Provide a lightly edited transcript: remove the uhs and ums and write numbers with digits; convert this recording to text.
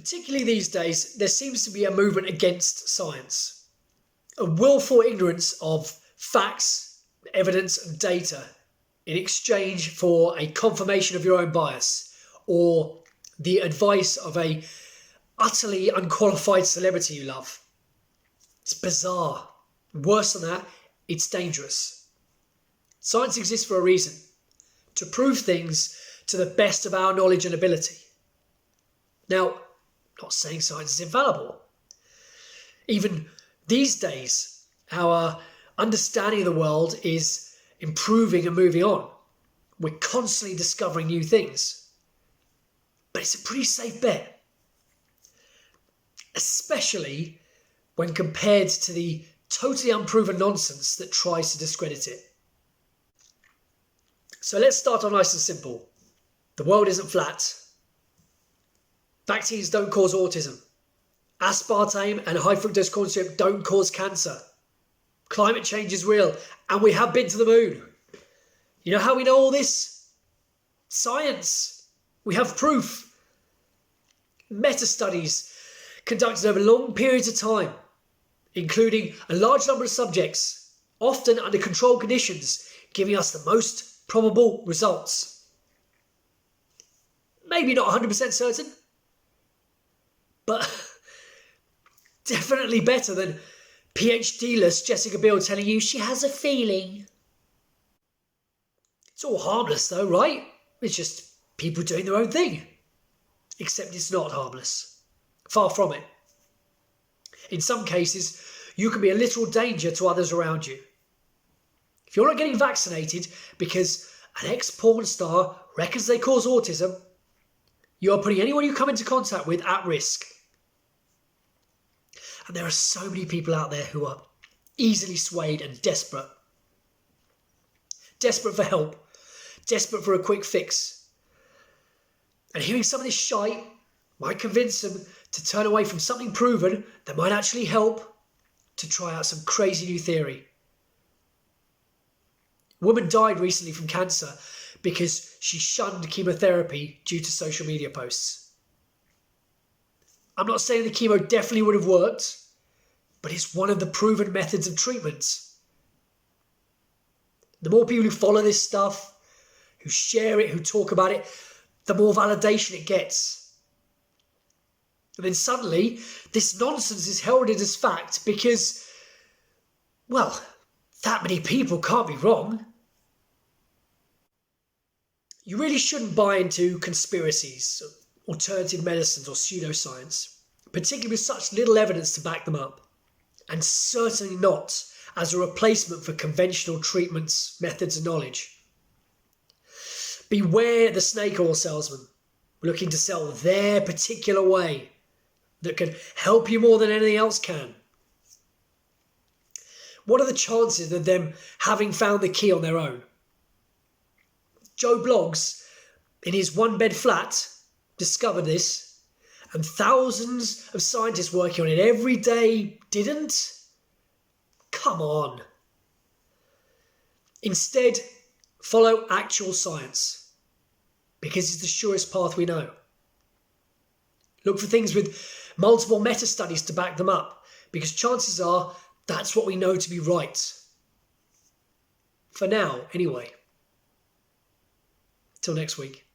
Particularly these days, there seems to be a movement against science, a willful ignorance of facts, evidence and data in exchange for a confirmation of your own bias or the advice of a utterly unqualified celebrity you love. It's bizarre. Worse than that, it's dangerous. Science exists for a reason, to prove things to the best of our knowledge and ability. Now, I'm not saying science is infallible. Even these days, our understanding of the world is improving and moving on. We're constantly discovering new things. But it's a pretty safe bet, especially when compared to the totally unproven nonsense that tries to discredit it. So let's start off nice and simple. The world isn't flat. Vaccines don't cause autism. Aspartame and high fructose corn syrup don't cause cancer. Climate change is real, and we have been to the moon. You know how we know all this? Science. We have proof. Meta-studies conducted over long periods of time, including a large number of subjects, often under controlled conditions, giving us the most probable results. Maybe not 100% certain, but definitely better than PhD-less Jessica Biel telling you she has a feeling. It's all harmless though, right? It's just people doing their own thing. Except it's not harmless. Far from it. In some cases, you can be a literal danger to others around you. If you're not getting vaccinated because an ex-porn star reckons they cause autism, you are putting anyone you come into contact with at risk. And there are so many people out there who are easily swayed and desperate. Desperate for help. Desperate for a quick fix. And hearing some of this shite might convince them to turn away from something proven that might actually help to try out some crazy new theory. A woman died recently from cancer because she shunned chemotherapy due to social media posts. I'm not saying the chemo definitely would have worked, but it's one of the proven methods of treatment. The more people who follow this stuff, who share it, who talk about it, the more validation it gets. And then suddenly, this nonsense is heralded as fact because, well, that many people can't be wrong. You really shouldn't buy into conspiracies, alternative medicines or pseudoscience, particularly with such little evidence to back them up, and certainly not as a replacement for conventional treatments, methods and knowledge. Beware the snake oil salesman looking to sell their particular way that can help you more than anything else can. What are the chances of them having found the key on their own? Joe Bloggs, in his one-bed flat, discovered this, and thousands of scientists working on it every day didn't? Come on. Instead, follow actual science, because it's the surest path we know. Look for things with multiple meta-studies to back them up, because chances are that's what we know to be right. For now, anyway. Till next week.